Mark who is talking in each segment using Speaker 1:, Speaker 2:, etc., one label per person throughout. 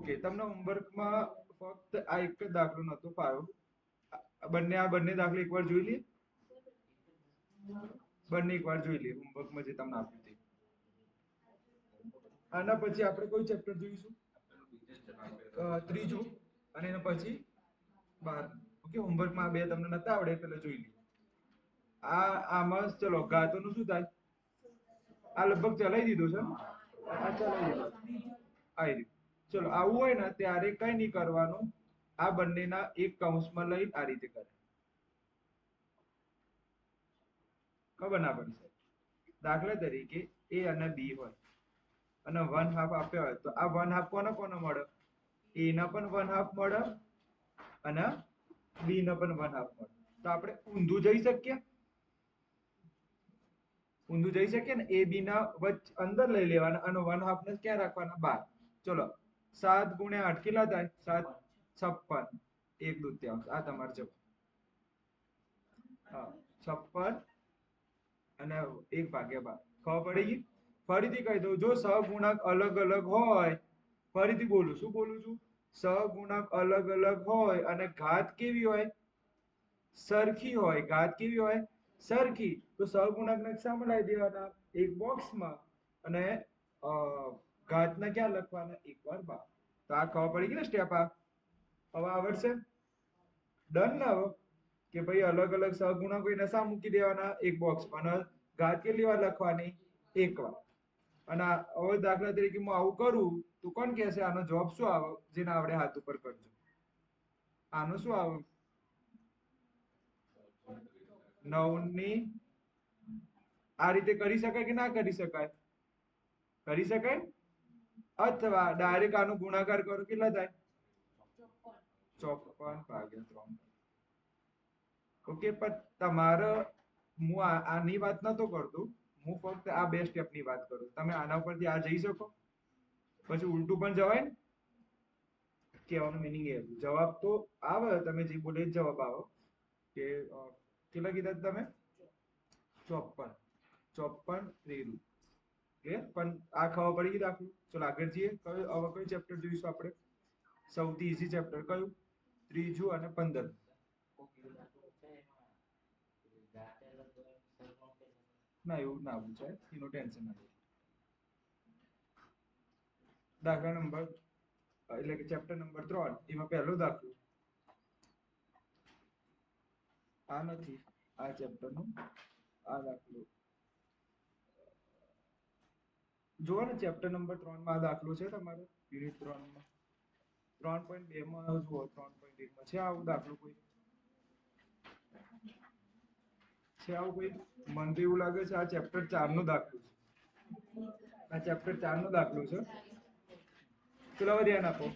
Speaker 1: Okay, તમને હોમવર્કમાં ફક્ત આ એક જ દાખલો નતો પાયો. બંને દાખલા એકવાર જોઈ લઈએ. બંને એકવાર જોઈ લઈએ હોમવર્કમાં જે તમને આપ્યું તે. આના પછી આપણે કોઈ ચેપ્ટર જોઈશું? ત્રીજું, અને એના પછી 12. ઓકે, હોમવર્કમાં બે તમને નતા આવડે એટલે જોઈ લઈએ. આમાં ચલો ઘાતોનું શું થાય? આ લગભગ ચલાવી દીધું છે. આ ચલાવી દીધું. આવી રહ્યું. ચલો આવું હોય ને ત્યારે કઈ નહીં કરવાનું. આ બંનેના એક કૌંસમાં લઈ આ રીતે કરે. ખબર ના પડી. દાખલા તરીકે એ અને બી હોય અને 1/2 આપ્યા હોય તો આ 1/2 કોને કોને મળે? એ ના પણ 1/2 મળે અને બી ના પણ 1/2 મળે. તો આપણે ઊંધું જઈ શકીએ? ઊંધું જઈ શકીએ ને. એ બી ના વચ્ચે અંદર લઈ લેવાના અને 1/2 ને ક્યાં રાખવાના? બહાર. ચલો 7 × 8 કેટલા થાય? 7 56. 1/2 આ તમારો જવાબ. હા, 56 અને 1/12. ખબર પડી ગઈ? ફરીથી કહી દઉં, જો સહગુણક અલગ અલગ હોય, ફરીથી બોલું, શું બોલું છું? સહગુણક અલગ અલગ હોય અને ઘાત કેવી હોય? સરખી હોય. ઘાત કેવી હોય? સરખી. તો સહગુણકને શામાં લાવી દેવાના? એક બોક્સમાં. અને ઘાતના ક્યાં લખવાના? એકવાર બહાર. તો આ ખબર પડી ગઈ ને સ્ટેપ? આ હવે આવડશે? ડન ને? હવે કે ભાઈ અલગ અલગ સહગુણકો એને શા મૂકી દેવાના? એક બોક્સમાં. અને ઘાત કેટલી વાર લખવાની? એકવાર. અને હવે દાખલા તરીકે હું આવું કરું તો કોણ કહેશે આનો જવાબ શું આવે? જેને આવડે હાથ ઉપર કરજો. આનો શું આવે? 9 ની આ રીતે કરી શકાય કે ના કરી શકાય? કરી શકાય. અથવા ડાયરેક્ટ આનો ગુણાકાર કરો, કેટલા થાય? 54/3. ઓકે, પણ તમારે હું આની વાત નતો કરતો. હું ફક્ત આ બે સ્ટેપની વાત કરું. તમે આના ઉપરથી આ જઈ શકો? પછી ઉલટું પણ જવાય ને. કહેવાનો મિનિંગ એ હતું. જવાબ તો આવે, તમે જે બોલે જ જવાબ આવે. કે કેટલા કીધા તમે? 54. 54 રેલું. પણ આ ખબર પડી ગઈ દાખલું. ચલો આગળ જઈએ. હવે કયું ચેપ્ટર જોઈશું આપણે? સૌથી ઈઝી ચેપ્ટર કયું? ત્રીજું અને 15. ના, એવું ના પૂછાય. એનું ટેન્શન ના લે. દાખલા નંબર એટલે કે ચેપ્ટર નંબર 3 એમાં પહેલો દાખલો આ નથી. આ ચેપ્ટરનું આ દાખલો જુઓ ને. ચેપ્ટર નંબર 3 માં આ દાખલો છે તમારે યુનિટ 3 માં. 3.2 માં જુઓ. 3.1 માં છે આવું દાખલો કોઈ? છે આવું કોઈ? મને તો એવું લાગે છે આ ચેપ્ટર 4 નો દાખલો છે. આ ચેપ્ટર 4 નો દાખલો છે. ચલો હવે ધ્યાન આપો.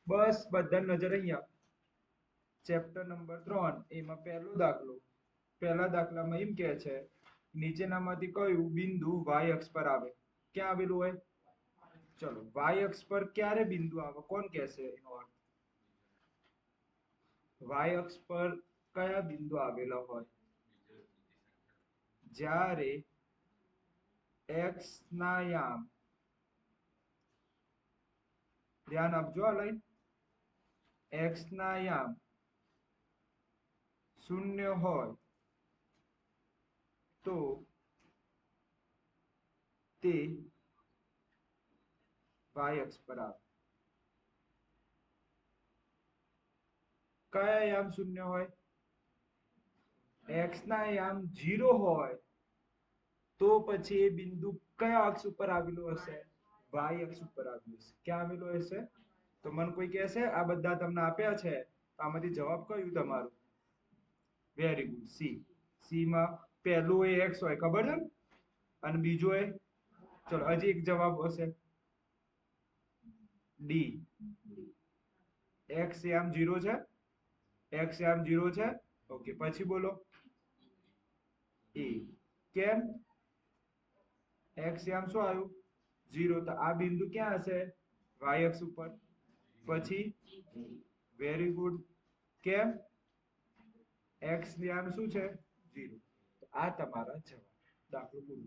Speaker 1: બસ બધા નજર અહીંયા. ચેપ્ટર નંબર 3 એમાં પહેલો દાખલો. પહેલા દાખલામાં એમ કે છે નીચેનામાંથી કયું બિંદુ y અક્ષ પર આવે? ક્યાં આવેલું હોય? ચલો y અક્ષ પર ક્યારે બિંદુ આવે? કોણ કહેશે એનો અર્થ? y અક્ષ પર કયા બિંદુ આવેલા હોય? જ્યારે x ના યામ, ધ્યાન આપજો આ લાઈન, x ના યામ 0 હોય તો તે y અક્ષ પર આવે. કયા યામ 0 હોય? x ના યામ 0 હોય તો પછી એ બિંદુ કયા અક્ષ ઉપર આવેલું હશે? y અક્ષ ઉપર આવેલું હશે. ક્યાં આવેલું હશે? તો મને કોઈ કહેશે? આ બધા તમને આપ્યા છે, આમાંથી જવાબ કયું તમારું? Very good, C. સી માં પહેલું એ x હોય, ખબર છે ને? અને બીજો એ, ચલો હજી એક જવાબ હશે ડી. x યામ 0 છે. x યામ 0 છે. ઓકે, પછી બોલો એ. કેમ? x યામ શું આવ્યું? 0. તો આ બિંદુ ક્યાં હશે? y અક્ષ ઉપર. પછી વેરી ગુડ. કેમ? x યામ શું છે? 0. તો આ તમારા જવાબ. દાખલો પૂરો.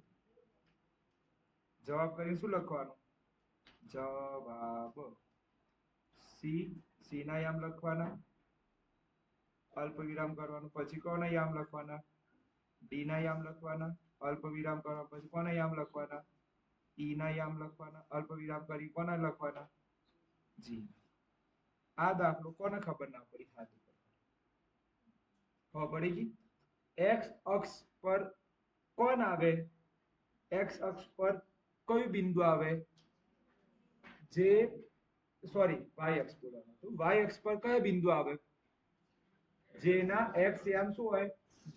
Speaker 1: જવાબ કરીને શું લખવાનું? જવાબ. સી, સી ના યામ લખવાના, અલ્પ વિરામ કરવાનું, પછી કોના યામ લખવાના, ડી ના યામ લખવાના, અલ્પ વિરામ કરવા પછી કોના યામ લખવાના, ઈ ના યામ લખવાના, અલ્પ વિરામ કરી કોના લખવાના, જી. આ દાખલો કોને ખબર ના પડી હાથ ઉપર ખબર પડી ગઈ. એક્સ અક્ષ પર કોણ આવે, એક્સ અક્ષ પર કયું બિંદુ આવે, જે સોરી વાય અક્ષ બોલવાનું હતું, વાય અક્ષ પર કયો બિંદુ આવે, જેના એક્સ યામ શું હોય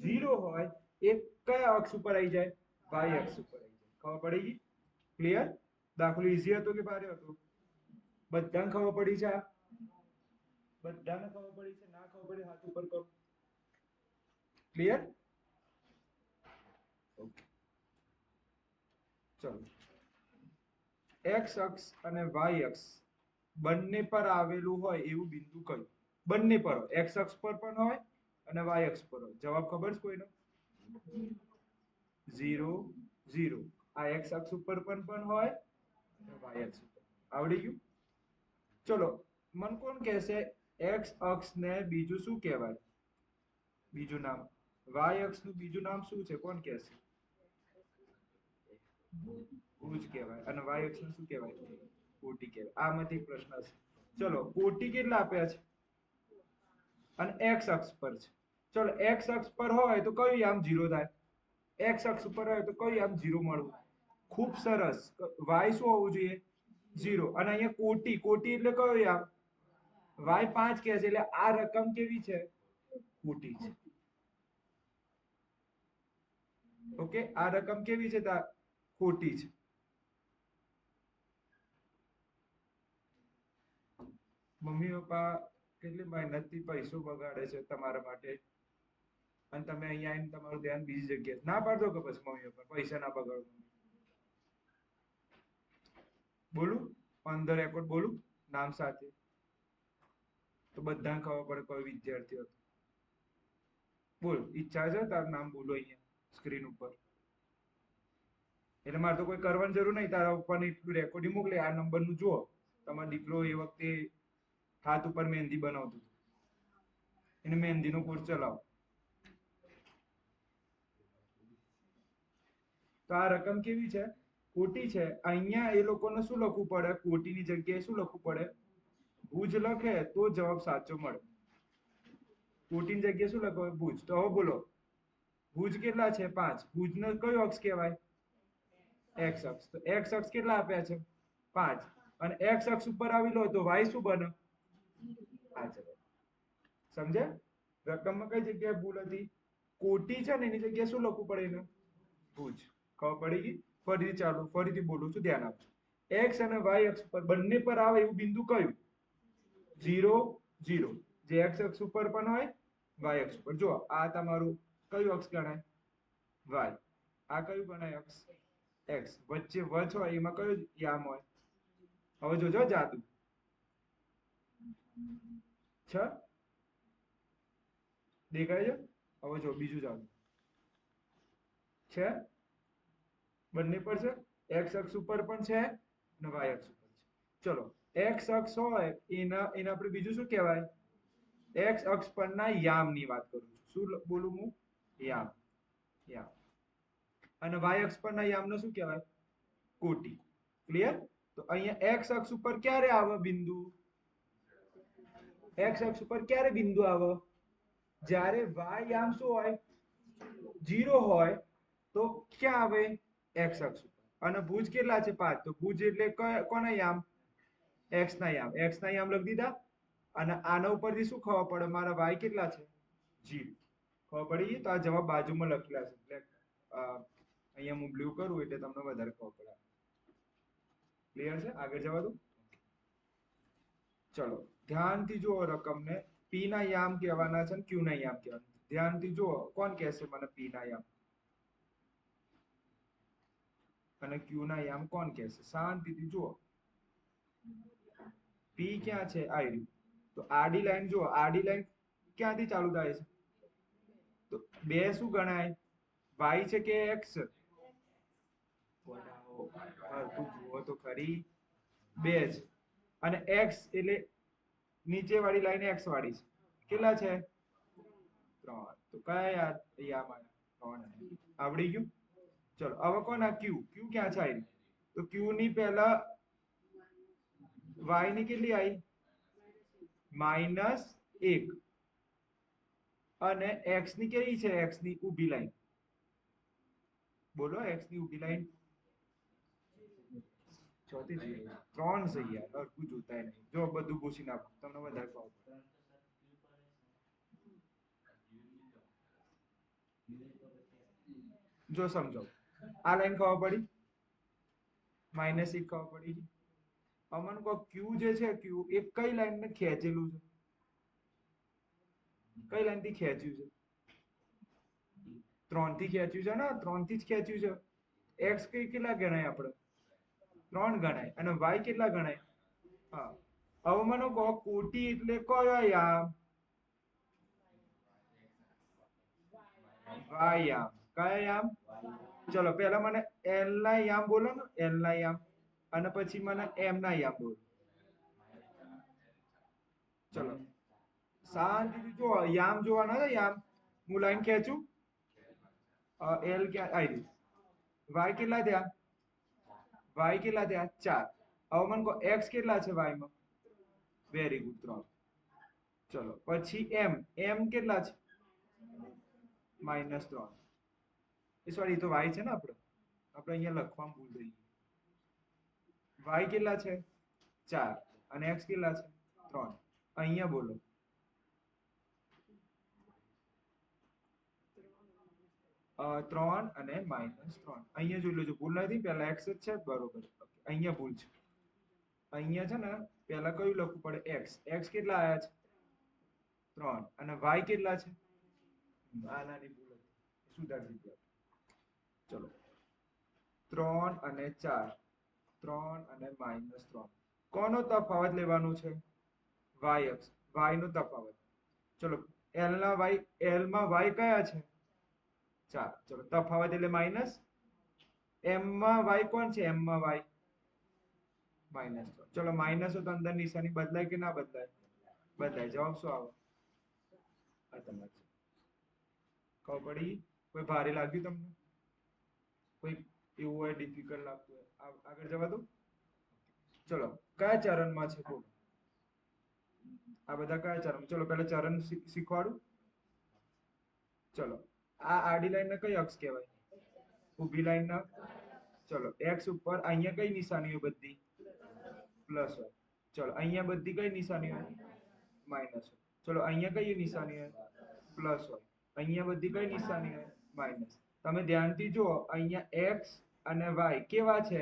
Speaker 1: 0 હોય, એ કયા અક્ષ ઉપર આવી જાય, વાય અક્ષ ઉપર આવી જાય. ખબર પડી ગઈ, ક્લિયર. દાખલો ઈઝી હતો કે ભારે હતો, બધાને ખબર પડી છે, બધાને ખબર પડી છે, ના ખબર પડી હાથ ઉપર કરો. Clear, okay. ચલો, એક્સ અક્ષ અને વાય અક્ષ બંને પર આવેલું હોય એવું બિંદુ કયું, બંને પર હોય, એક્સ અક્ષ પર પણ હોય અને વાય અક્ષ પર હોય. જવાબ ખબર છે કોઈનો? 0 0. આ એક્સ અક્ષ ઉપર પણ હોય અને વાય અક્ષ ઉપર. આવડી ગયું. ચલો, મન કોણ કહેશે એક્સ અક્ષ ને બીજું શું કહેવાય, બીજું નામ, વાય અક્ષ નું બીજું નામ શું છે, કોણ કહેશે? ભુજ કહેવાય. અને વાય અક્ષ શું કહેવાય? કોટી કહેવાય. આમાંથી પ્રશ્ન છે. ચલો, કોટી કેટલા આપ્યા છે અને એક્સ અક્ષ પર છે. ચલો, એક્સ અક્ષ પર હોય તો કયું યામ 0 થાય, એક્સ અક્ષ ઉપર હોય તો કયું યામ 0 મળવું. ખૂબ સરસ. વાય શું હોવું જોઈએ? 0. અને અહીંયા કોટી, કોટી એટલે કયો યામ? વાય 5 કહે છે, એટલે આ રકમ કેવી છે? ખોટી છે. ઓકે, આ રકમ કેવી છે? ખોટી છે. મમ્મી પપ્પા કેટલી મહેનતથી પૈસો બગાડે છે તમારા માટે, અને તમે અહીંયા આવીને તમારું ધ્યાન બીજી જગ્યાએ ના પાડો કે બસ મમ્મી પપ્પા પૈસા ના બગાડો. બોલું ઓન ધ રેકોર્ડ, બોલું નામ સાથે, તો બધાને ખબર પડે કોઈ વિદ્યાર્થી હતો. બોલ, ઈચ્છા છે તારું નામ બોલો અહીંયા સ્ક્રીન ઉપર, એટલે મારે તો કોઈ કરવાની જરૂર નહીં, તારા ઉપરની એટલું રેકોર્ડિંગ મોકલે, આ નંબરનું જુઓ. તમારો દીકરો એ વખતે હાથ ઉપર મહેંદી બનાવતો હતો, એને મહેંદીનો કોર્સ ચલાવો. તો આ રકમ કેવી છે? ખોટી છે. અહીંયા એ લોકોને શું લખવું પડે, ખોટીની જગ્યાએ શું લખવું પડે? ભુજ લખે તો જવાબ સાચો મળે. ખોટીની જગ્યાએ શું લખો? ભુજ. તો હવે બોલો, ભુજ કેટલા છે? 5. ભુજનો કયો અક્ષ કહેવાય? એક્સ અક્ષ. તો એક્સ અક્ષ કેટલા આપ્યા છે? 5. અને એક્સ અક્ષ ઉપર આવી લો તો વાય શું બને? આ જવાબ. સમજ્યા? રકમમાં કઈ જગ્યાએ ભૂલ હતી? કોટી છે ને એની જગ્યાએ શું લખવું પડે એને? ભુજ. ખબર પડી ગઈ. ફરીથી ચાલુ, ફરીથી બોલું છું, ધ્યાન આપજો. એક્સ અને વાય અક્ષ પર બંને પર આવે એવું બિંદુ કયું? 0 0. જે એક્સ અક્ષ ઉપર પણ હોય, વાય અક્ષ ઉપર. જો આ તમારું કયું અક્ષ ગણાય? વાય. આ કયું ગણાય અક્ષ? એક્સ. વચ્ચે વચ હોય એમાં કયો યામ હોય? હવે જોજો જાદુ છે, દેખાય છે? હવે જો બીજું જાદુ છે, બંને પર છે, એક્સ અક્ષ ઉપર પણ છે અને વાય અક્ષ ઉપર છે. ચલો, એક્સ અક્ષ હોય એને આપણે બીજું શું કહેવાય? એક્સ અક્ષ પરના યામની વાત કરું છું. શું બોલું હું? યામ. યામ. અને વાય અક્ષ પરના યામને શું કહેવાય? કોટી. ક્લિયર? તો અહીંયા એક્સ અક્ષ ઉપર ક્યારે આવે બિંદુ? એક્સ અક્ષ ઉપર ક્યારે બિંદુ આવે? જ્યારે વાય યામ શું હોય? 0 હોય. તો ક્યાં આવે? એક્સ અક્ષ ઉપર. અને ભુજ કેટલા છે? 5. તો ભુજ એટલે કોના યામ? એક્સ ના યામ. એક્સ ના યામ લખી દીધા. અને આના ઉપરથી શું ખબર પડે મારા વાય કેટલા છે? 0. ખબર પડી ગઈ. તો આ જવાબ બાજુમાં લખેલા છે, એટલે અહીંયા હું બ્લુ કરું એટલે તમને વધારે ખબર પડે. ક્લિયર છે? આગળ જવા દો. ચલો, ધ્યાનથી જુઓ રકમને. પી ના યામ કહેવાના છે ને ક્યુ ના યામ કહેવાના. ધ્યાનથી જુઓ, કોણ કહેશે મને પી ના યામ અને ક્યુ ના યામ કોણ કહેશે? શાંતિથી જુઓ. પી ક્યાં છે? આ રહ્યું. તો આડી લાઈન જુઓ, આડી લાઈન ક્યાંથી ચાલુ થાય છે? તો બે શું ગણાય? વાય છે કે એક્સ? તું જુઓ તો ખરી. બે જ. અને એક્સ એટલે નીચે વાળી લાઈન x વાળી છે. કેટલા છે? 3. તો કયા યાદ યામાં 3 આવડી ગયું. ચલો હવે કોના q ક્યાં છે આવી? તો q ની પહેલા y ની કેટલી આવી? -1 અને x ની કેવી છે? x ની ઊભી લાઈન બોલો, x ની ઊભી લાઈન 3 છે યાર, હરખું જોતા નહીં. જો બધું પૂછી નાખો તમને વધારે ખબર પડે. જો સમજો આ લાઈન ખબર પડી, -1 ખબર પડી. અમન કો q જે છે q એ કઈ લાઈન ને ખેંચેલું છે? કઈ લાઈન થી ખેંચ્યું છે? 3 થી ખેંચ્યું છે ને, 3 થી જ ખેંચ્યું છે. x કેટલા ગણાય આપણે? 3 ગણાય. અને y કેટલા ગણાય? હા. હવે મને કહો કોટી એટલે કયો યામ? y યામ. કયા યામ? ચલો પહેલા મને l ના યામ બોલો ને, l ના યામ, અને પછી મને m ના યામ બોલો. ચલો શાંતિથી જો યામ જોવાના છે. યામ હું લાઈન ખેંચું, l ક્યાં આવી? y કેટલા થયા? y કેટલા થયા? 4. હવે મને કહો x કેટલા છે y માં? Very good, 3. ચલો પછી m કેટલા છે? -3. સોરી, તો y છે ને, આપણે અહીંયા લખવામાં ભૂલ થઈ. y કેટલા છે? 4. અને x કેટલા છે? 3. અહીંયા બોલો. -3 અને -3 અહીંયા જોઈ લેજો, ભૂલ નથી. પહેલા x જ છે, બરોબર. અહીંયા ભૂલ છે. અહીંયા છે ને પહેલા કયું લખવું પડે? x કેટલા આયા છે? 3. અને y કેટલા છે? આ નાની ભૂલ હતી, સુધારી દીધી. ચલો 3 અને 4, 3 અને -3. કોનો તફાવત લેવાનો છે? y અક્ષ, y નો તફાવત. ચલો l ના y, l માં y કયા છે? 4. ચલો તફાવત એટલે માઈનસ. m માં y કોણ છે? m માં y -3. ચલો માઈનસ તો અંદર નિશાની બદલાય કે ના બદલાય? બદલાય. જવાબ શું આવે? આ તમારે ખબર પડી? કોઈ ભારે લાગ્યું તમને? કોઈ એવું હોય ડિફિકલ્ટ લાગતું હોય આગળ જવા દો. ચલો કયા ચરણમાં છે બોલો? આ બધા કયા ચરણ? ચલો પહેલા ચરણ શીખવાડું. ચલો આ આડી લાઈન ને કઈ અક્ષ કહેવાય? ઊભી લાઈન ના. ચલો x ઉપર અહીંયા કઈ નિશાનીઓ બધી? પ્લસ હોય. ચલો અહીંયા બધી કઈ નિશાની હોય? માઇનસ હોય. ચલો અહીંયા કઈ નિશાની હોય? પ્લસ હોય. અહીંયા બધી કઈ નિશાની હોય? માઇનસ. તમે ધ્યાનથી જુઓ, અહીંયા x અને y કેવા છે?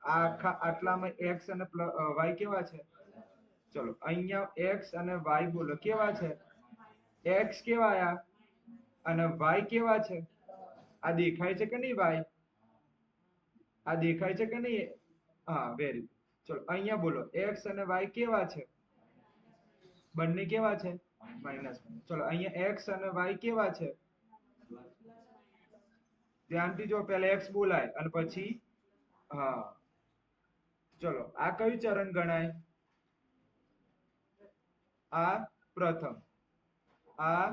Speaker 1: આખા આટલામાં x અને y કેવા છે? ચલો અહીંયા x અને y બોલો કેવા છે? x કેવા આયા અને y કેવા છે? આ દેખાય છે કે નહીં? y આ દેખાય છે કે નહીં? હા, વેરી ગુડ. ચલો અહીંયા બોલો x અને y કેવા છે? બંને કેવા છે? માઇનસ. ચલો અહીંયા x અને y કેવા છે? ધ્યાનથી જો, પહેલા x બોલાય અને પછી હા. ચલો આ કયું ચરણ ગણાય? આ પ્રથમ, આ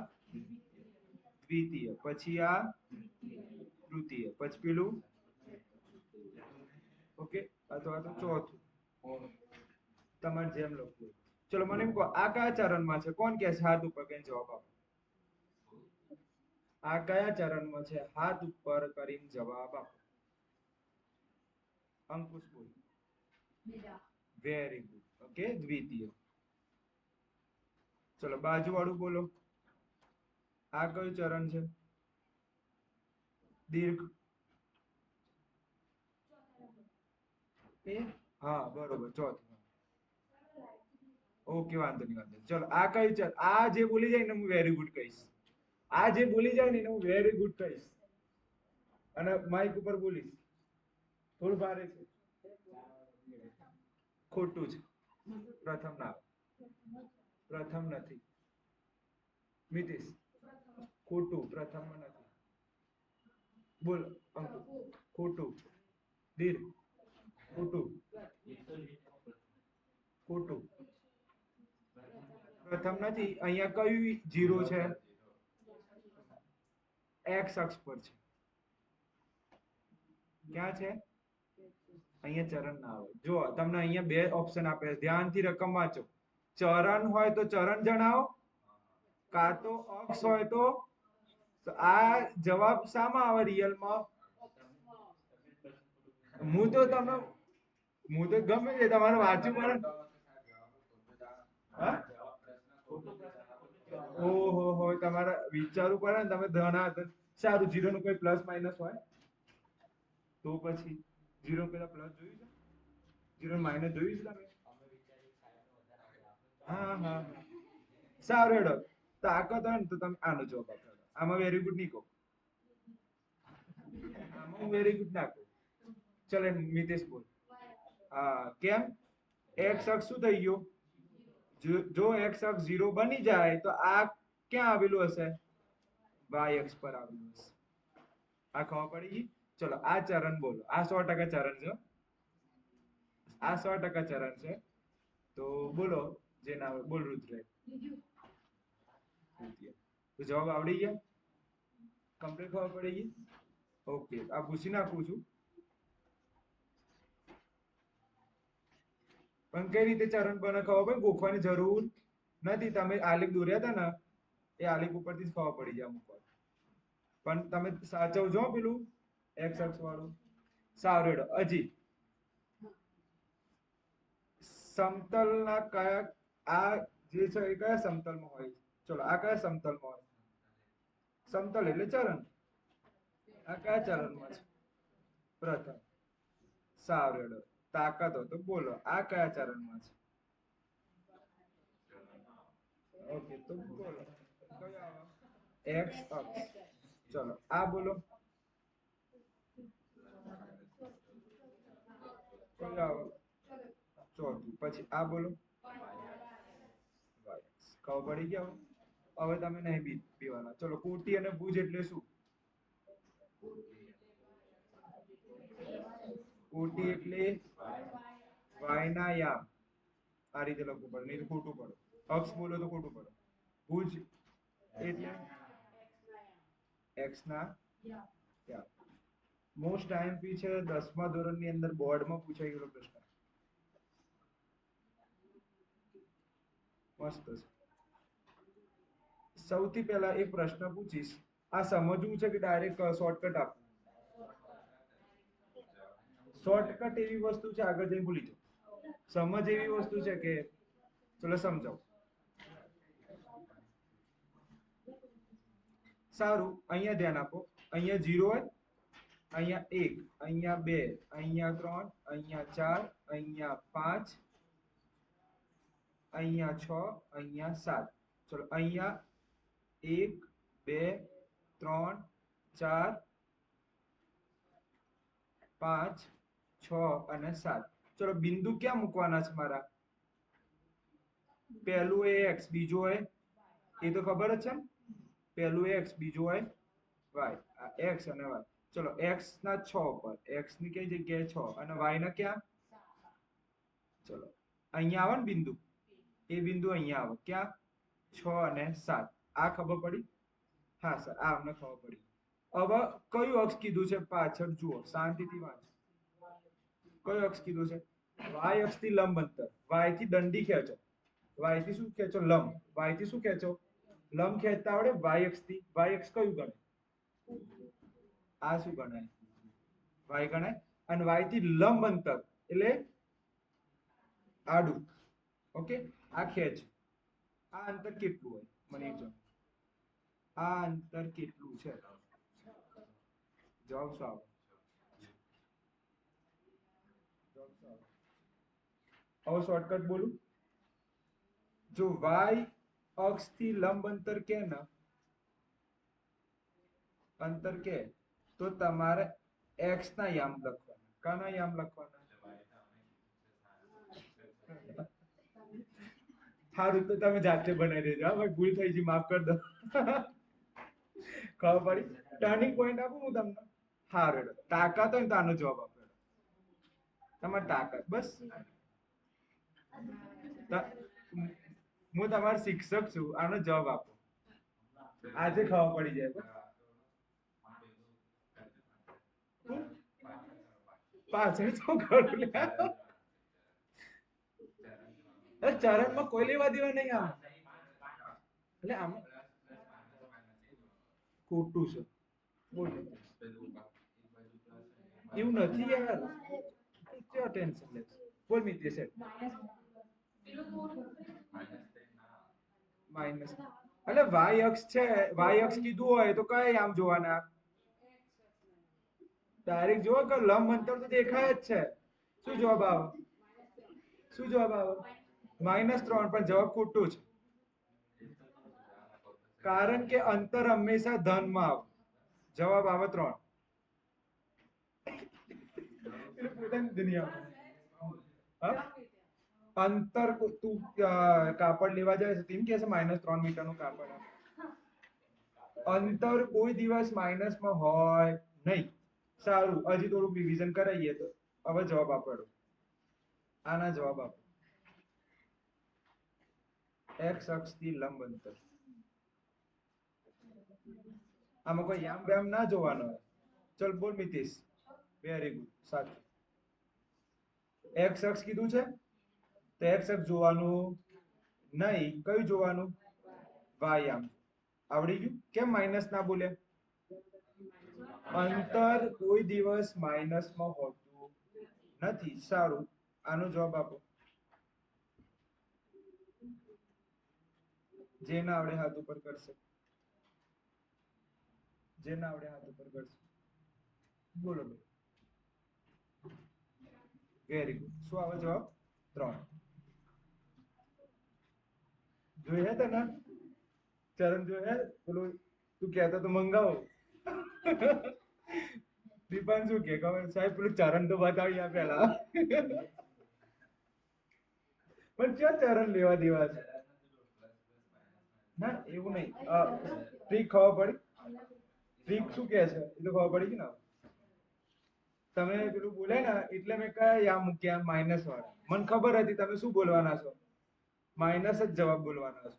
Speaker 1: દ્વિતીય, પછી આ તૃતીય, પછી પેલું ઓકે, અથવા તો ચોથું, તમારે જેમ લખવું. ચલો મને એમ કહો આ કયા ચરણમાં છે? કોણ કે છે? હાથ ઉપર કઈ જવાબ આપો. આ કયા ચરણમાં છે? હાથ ઉપર કરીને જવાબ આપો. અંકુશ બોલ. Very good. ઓકે, દ્વિતીય. ચલો બાજુ વાળું બોલો. આ કયું ચરણ છે? દીર્ઘ. હા બરોબર, ચોથું. ઓકે, વાંધો નહીં, વાંધો નહીં. ચલો આ કયું ચરણ? આ જે બોલી જાય ને હું વેરી ગુડ કહીશ. આ જે બોલી જાય ને હું વેરી ગુડ કહીશ અને માઇક ઉપર બોલીશ. થોડું ભારે છે. ખોટું છે. પ્રથમ ના, પ્રથમ નથી. મિતેશ ખોટું, પ્રથમમાં નથી. બોલ અંકુ. ખોટું. દીર્ઘ. ખોટું. ખોટું. પ્રથમ નથી. અહીંયા કયું 0 છે? x અક્ષ પર છે. ક્યાં છે? અહીંયા ચરણ ના આવે. જો તમને અહીંયા બે ઓપ્શન આપે છે, ધ્યાનથી રકમ વાંચો. ચરણ હોય તો ચરણ જણાવો, કાં તો અક્ષ હોય તો આ જવાબ શામાં આવે રિયલમાં? હું તો ગમે તે તમારે વાંચવું પડે. હા? ઓહો હો, તમારે વિચારવું પડે ને. તમે ધના સારું, 0 નું કોઈ પ્લસ માઇનસ હોય તો પછી 0 પેલા પ્લસ જોયું છે? 0 માઇનસ જોયું છે તમે? હા હા. સારું હેડો, તાકાત હોય ને તો તમે આનો જવાબ આપો. આમાં વેરી ગુડ નહીં કહો, આમાં હું વેરી ગુડ ના કહું. ચલો મિતેશ બોલ. હા, કેમ? x અક્ષ શું થઈ ગયો? જો x અક્ષ 0 બની જાય તો આ ક્યાં આવેલું હશે? y અક્ષ પર આવેલું હશે. આ ખબર પડી ગઈ? ચલો આ ચરણ બોલો. આ 100% ચરણ છે. આ 100% ચરણ છે. તો બોલો, જે ના આવે બોલ રુદ્ર. તો જવાબ આવડી ગયા? કમ્પ્લીટ ખબર પડી ગઈ? ઓકે, આ પૂછી નાખું છું. પણ કઈ રીતે ચરણ બને ખબર પડે? ગોખવાની જરૂર નથી. તમે આલેખ દોર્યા હતા ને, એ આલેખ ઉપરથી જ ખબર પડી જાય અમુક વાર. પણ તમે સાચવજો પેલું x અક્ષ વાળું. સારું હેડો. હજી સમતલના કયા, આ જે છે એ કયા સમતલમાં હોય? ચલો આ કયા સમતલમાં હોય? સમતલ એટલે ચરણ. આ કયા ચરણમાં છે? પ્રથમ. સારું હેડો. તાકાત હોય તો બોલો, આ કયા ચરણમાં છે? ઓકે, તો બોલો કયો આવે? x અક્ષ. ચલો આ બોલો, કયો આવે? ચોથું. પછી આ બોલો, ખબર પડી ગયા? હવે તમે નહીં બીવાના. ચલો કોટી અને ભુજ એટલે શું? કોટી એટલે y ના યામ. આ રીતે લખવું પડે, નહીં તો ખોટું પડે. અક્ષ બોલો તો ખોટું પડે. ભુજ એટલે x ના યામ. મોસ્ટ આઈએમપી છે, 10મા ધોરણની અંદર બોર્ડમાં પૂછાઈ ગયેલો પ્રશ્ન. મસ્ત છે. સૌથી પહેલા એક પ્રશ્ન પૂછીશ. આ સમજવું છે કે ડાયરેક્ટ શોર્ટકટ આપવું? શોર્ટકટ એવી વસ્તુ છે, આગળ જઈને ભૂલી જાઓ. સમજ એવી વસ્તુ છે કે ચલો સમજાવો. સારું, અહીંયા ધ્યાન આપો. અહીંયા 0 હોય, અહીંયા 1, અહીંયા 2, અહીંયા 3, અહીંયા 4, અહીંયા 5, અહીંયા 6, અહીંયા 7. ચલો અહીંયા 1, 2, 3, 4, 5, 6 અને 7. ચલો બિંદુ ક્યાં મૂકવાના છે મારા? પહેલું એ x, બીજું હોય એ તો ખબર જ છે ને. પહેલું x, બીજું હોય y. આ x અને y. ચલો x ના 6 પર, x ની કઈ જગ્યાએ 6 અને y ના ક્યાં? ચલો અહીંયા આવે ને બિંદુ, એ બિંદુ અહીંયા આવે. ક્યાં? 6 અને 7. આ ખબર પડી? હા સર, આ અમને ખબર પડી. હવે કયું અક્ષ કીધું છે પાછળ જુઓ, શાંતિથી વાંચો. કયું અક્ષ કીધું છે? y અક્ષથી લંબ અંતર. y થી દંડી ખેંચો. y થી શું ખેંચો? લંબ. y થી શું ખેંચો? લંબ ખેંચતા આવડે? y અક્ષથી. y અક્ષ કયું ગણાય? આ શું ગણાય? y ગણાય. અને y થી લંબ અંતર એટલે આડું. ઓકે, આ ખેંચ. આ અંતર કેટલું હોય મને એ જણાવો. આ અંતર કેટલું છે? જવાબ શું આવે? હવે શોર્ટકટ બોલું. જો y અક્ષથી લંબ અંતર કે ને, અંતર કે, તો તમારે x ના યામ લખવાના. કાના યામ લખવાના? સારું, તો તમે જાતે બનાવી દેજો. હા ભાઈ, ભૂલ થઈ ગઈ, માફ કરી દો. ખબર પડી? ટર્નિંગ પોઈન્ટ આપું હું તમને. સારું, તાકાત હોય ને તો આનો જવાબ આપો. તમારી તાકાત બસ. હું તમારો શિક્ષક છું, આનો જવાબ આપો. આજે ખબર પડી જાય. પાછળ શું કરું લ્યા? ચરણમાં કોઈ લેવા દેવા નહીં આમ. એટલે આમ ખોટું છે. બોલ. એવું નથી યાર. ક્યાં ટેન્શન લે? બોલ મિત્રી સેટ. માઇનસ. એટલે y અક્ષ છે, y અક્ષ કીધું હોય તો કઈ આમ જોવાના? ડાયરેક્ટ જો કે લંબ અંતર તો દેખાય જ છે. શું જવાબ આવે? શું જવાબ આવે? -3 પણ જવાબ ખોટો છે. કારણ કે અંતર હંમેશા ધનમાં આવે. જવાબ આવે 3. એટલે પોતાની દુનિયા. અંતર તું કાપડ લેવા જાય છે તેમ કે છે -3 મીટરનું કાપડ. અંતર કોઈ દિવસ માઇનસમાં હોય નહીં. સારું, હજી થોડુંક રિવિઝન કરાવીએ તો હવે જવાબ આપો. આના જવાબ આપો. x અક્ષથી લંબ અંતર. આમાં કોઈ યામ બેમ ના જોવાનો. ચલ બોલ મિતેશ. વેરી ગુડ, સાચું. x અક્ષ કીધું છે તો x અક્ષ જોવાનું નહીં. કયું જોવાનું? y આમ. આવડી ગયું? કેમ માઇનસ ના બોલ્યા? અંતર કોઈ દિવસ માઇનસમાં હોતું નથી. સારું, આનો જવાબ આપો. જે ના આવડે હાથ ઉપર કરશે. જે ના આવડે હાથ ઉપર કરશે. બોલો. Very good. શું આવે જવાબ? 3. જોઈએ તને? ચરણ જોઈએ? પેલું તું કહેતો તો મંગાવો. દીપાન શું કે ખબર? સાહેબ પેલું ચરણ તો બતાવી આ પેલા. પણ ક્યાં ચરણ લેવા દેવા છે? ના એવું નહીં. ટ્રીક ખબર પડી? ટ્રીક શું કે છે એ તો ખબર પડી ગઈ ને? તમે પેલું બોલે ને એટલે મેં કયા યા મૂક્યા માઇનસ વાળા. મને ખબર હતી તમે શું બોલવાના છો. માઇનસ જ જવાબ બોલવાના છો.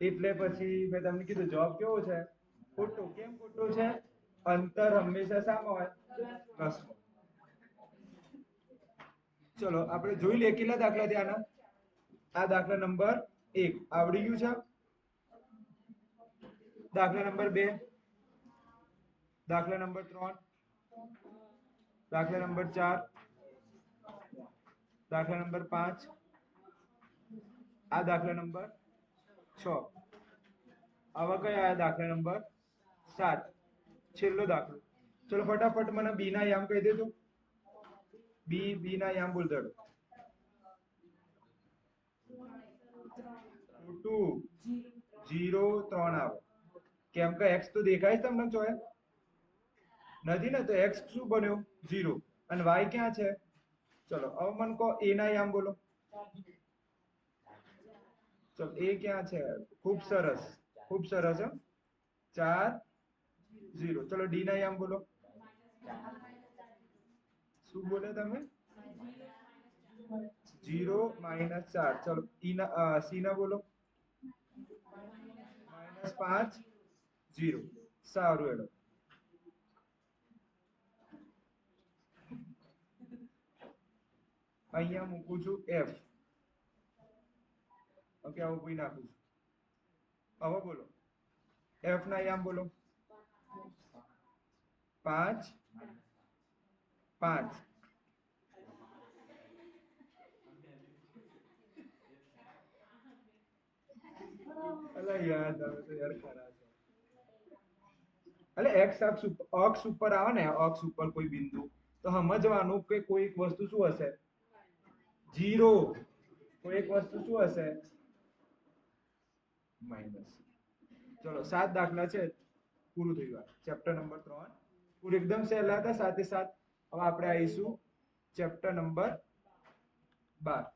Speaker 1: એટલે પછી મેં તમને કીધું જવાબ કેવો છે? ખોટો. કેમ ખોટો છે? અંતર હંમેશા શામાં હોય? પ્લસમાં. ચલો આપણે જોઈ લઈએ કેટલા દાખલા થયા. આ દાખલા નંબર 1 આવડી ગયું છે. દાખલા નંબર 2, દાખલા નંબર 3, દાખલા નંબર 4, દાખલા નંબર 5, આ દાખલા નંબર 6. આવા કયા આયા? દાખલા નંબર 7. છેલ્લો દાખલો. ચલો ફટાફટ મને બી ના યામ કહી દેજો. બી ના યામ બોલ દેજો. 2 0 3 આવે. કેમ કે x તો દેખાય છે તમને ચોય? નથી ને, તો x શું બન્યો? 0. અને y ક્યાં છે? ચલો હવે મને કહો a ના યામ બોલો. ચલો a ક્યાં છે? ખૂબ સરસ, ખૂબ સરસ. 4 0. ચલો d ના યામ બોલો. શું બોલે તમે? 0 -4. ચલો c ના બોલો. -5 0. સારું હેડો. અહીંયા મૂકું છું f. ઓકે, આવું કોઈ નાખું છું. હવે બોલો f ના યામ બોલો. 5 5. અલા યાર તમે તો યાર ખરા છો. એટલે x અક્ષ ઉપર આવે ને, અક્ષ ઉપર કોઈ બિંદુ તો સમજવાનું કે કોઈ એક વસ્તુ શું હશે? 0. કોઈ એક વસ્તુ શું હશે? માઇનસ. ચલો 7 દાખલા છે, પૂરું થઈ ગયું. ચેપ્ટર નંબર 3 પૂરું. એકદમ સહેલા હતા. સાથે સાથ હવે આપણે આવીશું ચેપ્ટર નંબર 12.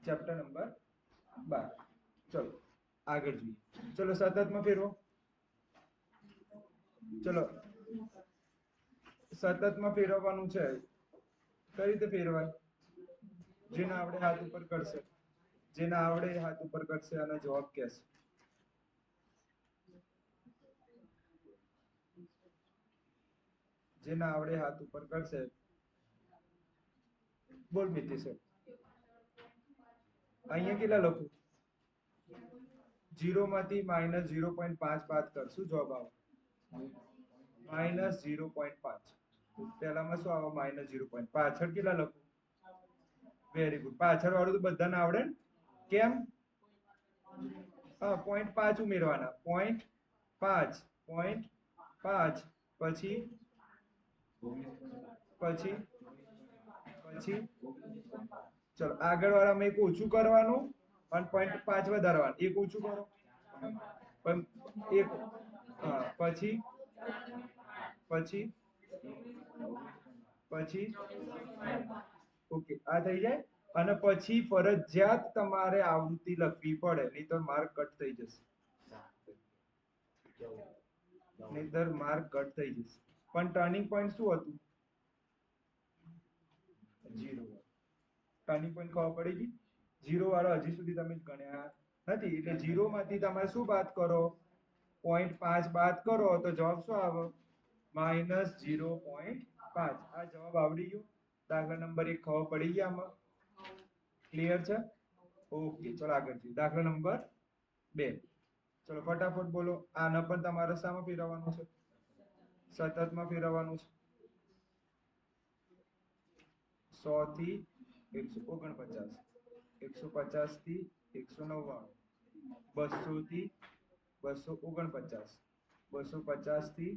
Speaker 1: Chapter number 12. ચલો આગળ જોઈએ. ચલો સતતમાં ફેરવો. ચલો સતતમાં ફેરવવાનું છે. કઈ રીતે ફેરવાય? જેને આપણે હાથ ઉપર કરશે. જેને આવડે એ હાથ ઉપર કરશે અને જવાબ કહેશે. જેને આવડે હાથ ઉપર કરશે. બોલ મિતિશ. અહીંયા કેટલા લખું? 0 માંથી -0.5 બાદ કર, શું જવાબ આવે? -0.5. પહેલામાં શું આવે? -0.5. પાછળ કેટલા લખું? Very good. પાછળ વાળું તો બધાને આવડે ને? કેમ? હા, 0.5 ઉમેરવાના. 0.5 0.5 પછી પછી ચલો આગળ વાળામાં એક ઓછું કરવાનું અને 0.5 વધારવાનું. એક ઓછું કરો પણ એક પછી પછી પછી ઓકે, આ થઈ જાય. અને પછી ફરજિયાત તમારે આવૃત્તિ લખવી પડે, નહીતર માર્ક કટ થઈ જશે. નહીતર માર્ક કટ થઈ જશે. પણ ટર્નિંગ પોઈન્ટ શું હતું? 0. ટર્નિંગ પોઈન્ટ ખબર પડી ગઈ? 0 વાળો હજી સુધી તમે ગણ્યા નથી. એટલે 0 માંથી તમે શું બાદ કરો? 0.5 બાદ કરો તો જવાબ શું આવે? -0.5. આ જવાબ આવડી ગયો. દાખલા નંબર 1 ખબર પડી ગઈ આમાં? ક્લિયર છે? ઓકે, ચલો આગળ જોઈએ. દાખલા નંબર 2. ચલો ફટાફટ બોલો. આને પણ તમારે શામાં ફેરવવાનું છે? સતતમાં ફેરવવાનું છે. 100 થી 149, 150 થી 199, 200 થી 249, 250 થી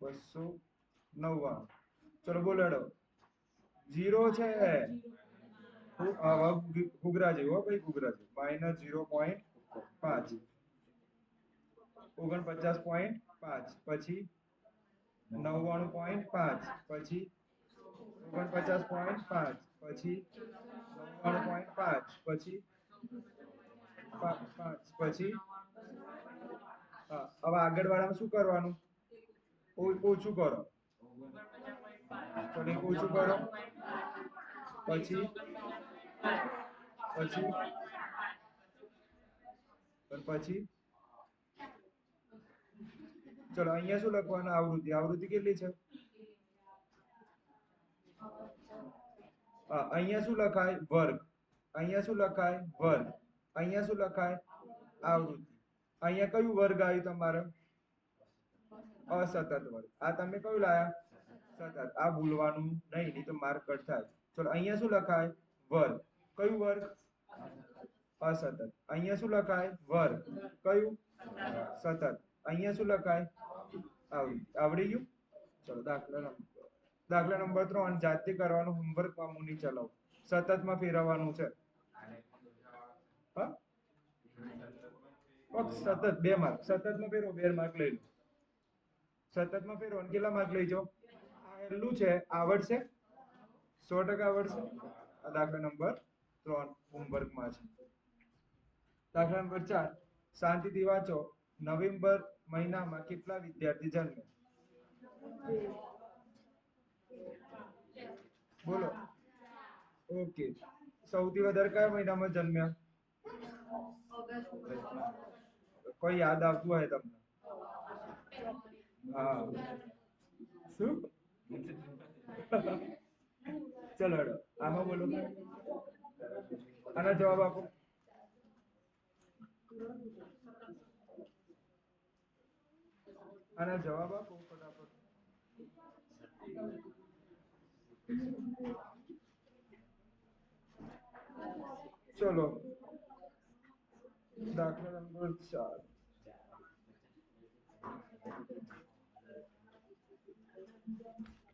Speaker 1: 299. ચલો બોલો હેડો. 0 છે. ઘૂઘરા જેવું હો ભાઈ, ઘૂઘરા જેવું. -0.5. 49.5 પછી 99.5 પછી 49.5 પછી 99.5 પછી 5 પછી હા. હવે આગળ વાળામાં શું કરવાનું? ઓછું કરો. ચલો ઓછું કરો. પછી પછી પછી ચલો અહીંયા શું લખવાનું? આવૃત્તિ. આવૃત્તિ કેટલી છે? અહીંયા શું લખાય? વર્ગ. અહીંયા શું લખાય? વર્ગ. અહીંયા શું લખાય? આવૃત્તિ. અહીંયા કયું વર્ગ આવ્યું તમારે? અસતત વર્ગ. આ તમે કયું લાયા? સતત. આ ભૂલવાનું નહીં, નહીં તો માર્ક કટ થાય. ચલો અહીંયા શું લખાય? વર્ગ. કયું વર્ગ? અસતત. અહીંયા શું લખાય? વર્ગ. કયું? સતત. અહીંયા શું લખાય? આવડી ગયું? ચલો દાખલા નંબર 3 જાતે કરવાનું. હોમવર્કમાં હું નહીં ચલાવું. સતતમાં ફેરવવાનું છે. હા, સતત 2 માર્ક. સતતમાં ફેરવો 2 માર્ક લઈ લો. સતતમાં ફેરવો કેટલા માર્ક લઈ જાઓ? આ હેલું છે, આવડશે? 100% આવડશે. આ દાખલા નંબર 3 હોમવર્કમાં છે. દાખલા નંબર 4 શાંતિથી વાંચો. નવેમ્બર મહિનામાં કેટલા વિદ્યાર્થી જન્મે? બોલો. ઓકે. સૌથી વધારે કયા મહિનામાં જન્મ્યા? કોઈ યાદ આવતું હોય તમને? હા. શું? ચલો હેડો આમાં બોલો. આના જવાબ આપો. આના જવાબ આપો ફટાફટ. ચલો દાખલા નંબર 4.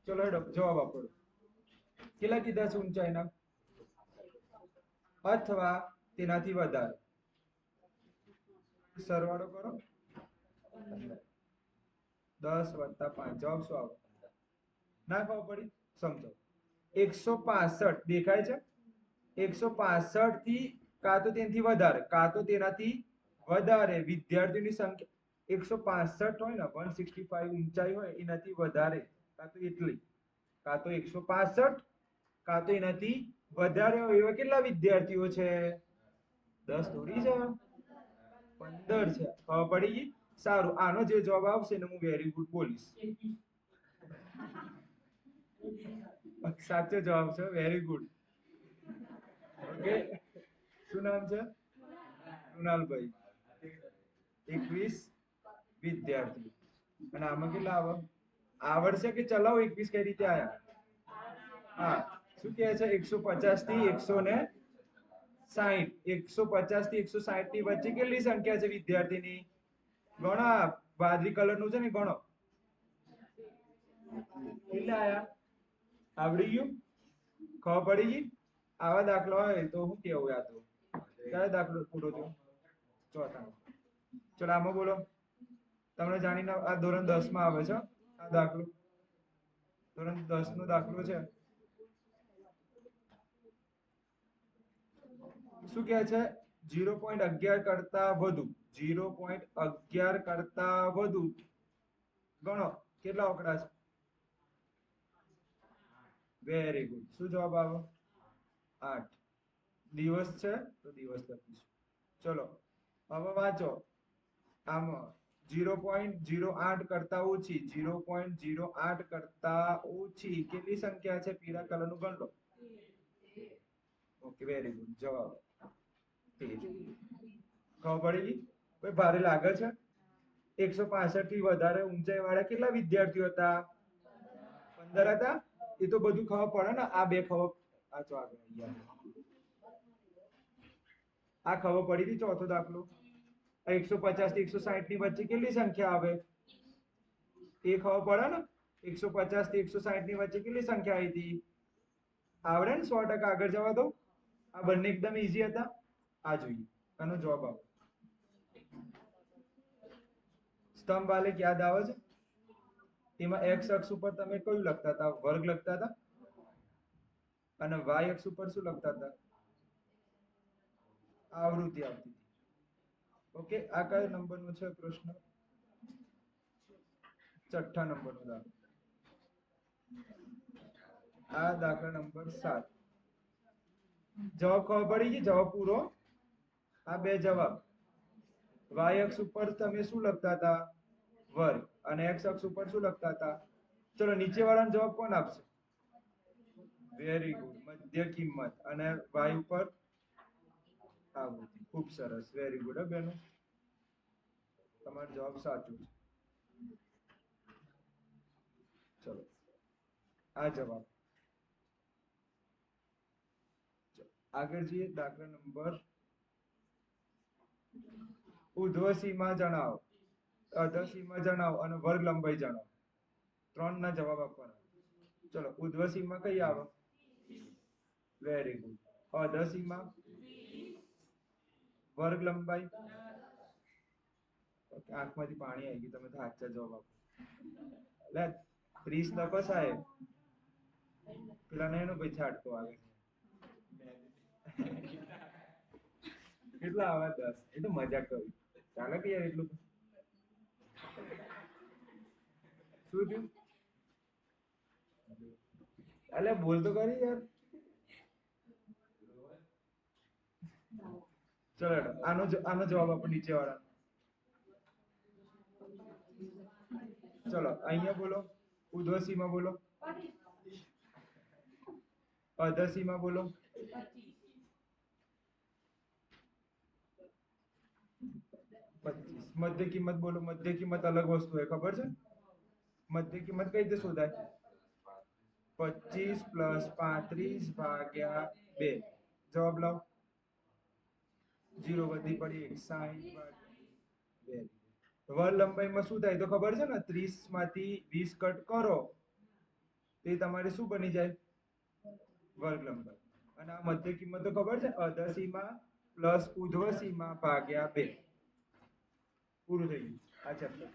Speaker 1: ચલો હેડો જવાબ આપો. કેટલા કીધા છે ઊંચાઈના? અથવા તેનાથી વધારે. સરવાળો કરો. 10 + 5 જવાબ શું આવે? ના ખબર પડી? સમજો. 165 દેખાય છે? 165 થી કાં તો તેનાથી વધારે કાં તો તેનાથી વધારે વિદ્યાર્થીઓની સંખ્યા 165 હોય ને 165 ઊંચાઈ હોય એનાથી વધારે કાં તો એટલી કાં તો 165 કાં તો એનાથી વધારે હોય એવા કેટલા વિદ્યાર્થીઓ છે? 10 થોડી છે, 15 છે. ખબર પડી ગઈ? સારું, આનો જે જવાબ આવશે ને હું વેરી ગુડ બોલીશ. સાચો જવાબ છે, વેરી ગુડ. ઓકે, શું નામ છે? કૃણાલભાઈ. 21 વિદ્યાર્થી. અને આમાં કેટલા આવે? આવડશે કે ચલાવો 21 કઈ રીતે આયા? હા, શું કહે છે? 150 થી 160. 150 થી 160 ની વચ્ચે કેટલી સંખ્યા છે વિદ્યાર્થીની? ગણો. વાદળી કલર નું છે ને, ગણો. કેટલા આયા? આવડી ગયું? ખબર પડી ગઈ? આવા દાખલા હોય તો હું કેવું યાર? તો કયો દાખલો પૂરો થયો? ચોથા. ચલો આમાં બોલો. તમને જાણીને આ ધોરણ 10 માં આવે છે આ દાખલો. ધોરણ 10 નો દાખલો છે. શું કહે છે? 0.11 કરતા વધુ. 0.11 કરતા વધુ. ગણો કેટલા આંકડા છે? Very good. શું જવાબ આવે? 8. દિવસ છે તો દિવસ લખીશું. ચલો હવે વાંચો. આમાં 0.08 કરતા ઓછી. 0.08 કરતા ઓછી કેટલી સંખ્યા છે? પીળા કલર નું ગણ લો. Okay, very good. જવાબ 13. ખબર પડી ગઈ? કોઈ ભારે લાગે છે? 165 થી વધારે ઊંચાઈ વાળા કેટલા વિદ્યાર્થીઓ હતા? 15 હતા. એ તો બધું ખબર પડે ને. આ બે ખબર. આ ચો આગળ આ ખબર પડી હતી. ચોથો દાખલો. 150 થી 160 ની વચ્ચે કેટલી સંખ્યા આવે? એ ખબર પડે ને. 150 થી 160 ની વચ્ચે કેટલી સંખ્યા આવી હતી? આવડે ને? 100%. આગળ જવા દો. આ બંને એકદમ ઈઝી હતા. આ જોઈએ આનો જવાબ આપો. સ્તંભ આલેખ યાદ આવે છે? એમાં એક્સ અક્ષ ઉપર તમે કયું લખતા હતા? વર્ગ લખતા હતા. અને વાય અક્ષ ઉપર શું લખતા હતા? આવૃત્તિ આવતી હતી. ઓકે, આ કયો નંબર નો છે પ્રશ્ન? 6 નંબર નો દાખલો. આ દાખલા નંબર 7. જવાબ ખબર પડી ગઈ? જવાબ પૂરો. આ બે જવાબ. વાય અક્ષ ઉપર તમે શું લખતા હતા? વર્ગ. અને એક્સ અક્ષ ઉપર શું લખતા હતા? ચલો નીચે વાળાનો જવાબ કોણ આપશે? Very good. મધ્ય કિંમત. અને વાય ઉપર આવૃત્તિ. ખૂબ સરસ. વેરી ગુડ બેનો. તમારો જવાબ સાચો છે. ચલો આ જવાબ. આગળ જઈએ. દાખલા નંબર. ઉર્ધ્વ સીમા જણાવો, અધર સીમા જણાવો અને વર્ગ લંબાઈ જણાવો. 3 ના જવાબ આપવાના. ચલો ઉર્ધ્વ સીમા કઈ આવે? Very good. અધર સીમા? વર્ગ લંબાઈ? આંખમાંથી પાણી આવી ગયું. તમે તો સાચા જવાબ આપો. એટલે 30 લખો સાહેબ. પેલા ને એનો ભાઈ છાટકો આવે. કેટલા આવે? 10. એ તો મજાક કરું. ચાલે કે યાર એટલું. શું થયું? અલે બોલ તો કરી યાર. ચલો આનો જવાબ આપો નીચે વાળા. ચલો અહીંયા બોલો. ઉર્ધ્વ સીમા બોલો. અધર સીમા બોલો. 25. મધ્ય કિંમત બોલો. મધ્ય કિંમત અલગ વસ્તુ હોય, ખબર છે? મધ્ય કિંમત કઈ રીતે શોધાય? 25 + 35 ભાગ્યા 2. જવાબ લાવો. 0 વધી પડી 160 ભાગ્યા 2. વર્ગ લંબાઈમાં શું થાય તો ખબર છે ને? 30 માંથી 20 કટ કરો તો એ તમારે શું બની જાય? વર્ગ લંબાઈ. અને આ મધ્ય કિંમત તો ખબર છે? અધર સીમા પ્લસ ઉર્ધ્વ સીમા ભાગ્યા 2. પૂરું થઈ ગયું આ ચેપ્ટર.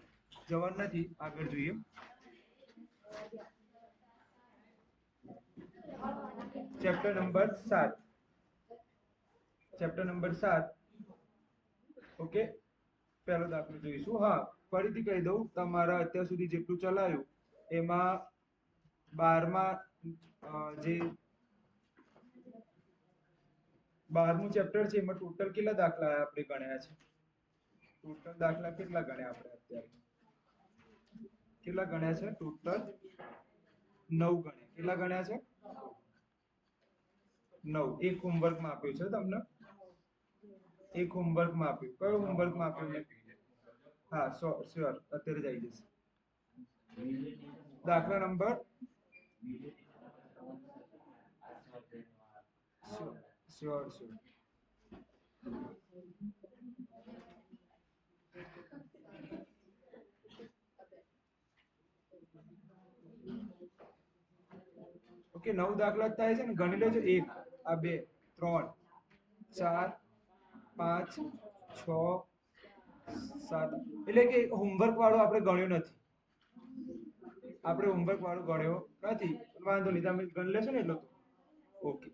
Speaker 1: જવાબ નથી. આગળ જોઈએ. Chapter number 7. Chapter number 7. Okay, પહેલો દાખલો જોઈશું. હા, ફરીથી કહી દઉં. તમારા અત્યાર સુધી જેટલું ચલાયું એમાં 12માં જે 12મું ચેપ્ટર છે એમાં ટોટલ કેટલા દાખલા આપણે ગણ્યા છે? ટોટલ દાખલા કેટલા ગણ્યા આપણે અત્યારે? કેટલા ગણ્યા છે ટોટલ? 9 ગણ્યા. કેટલા ગણ્યા છે? 9. એક હોમવર્કમાં આપ્યું છે તમને? એક હોમવર્કમાં આપ્યું. કયો હોમવર્કમાં આપ્યું મેં? હા શ્યોર અત્યારે જ આવી જશે. દાખલા નંબર શ્યોર શ્યોર. ઓકે 9 દાખલા જ થાય છે ને, ગણી લેજો. 1 આ 2 3 4 5 6 7. એટલે કે હોમવર્ક વાળો આપણે ગણ્યો નથી. આપણે હોમવર્ક વાળો ગણ્યો નથી. વાંધો નહીં, તમે ગણી લેશો ને એટલો. ઓકે.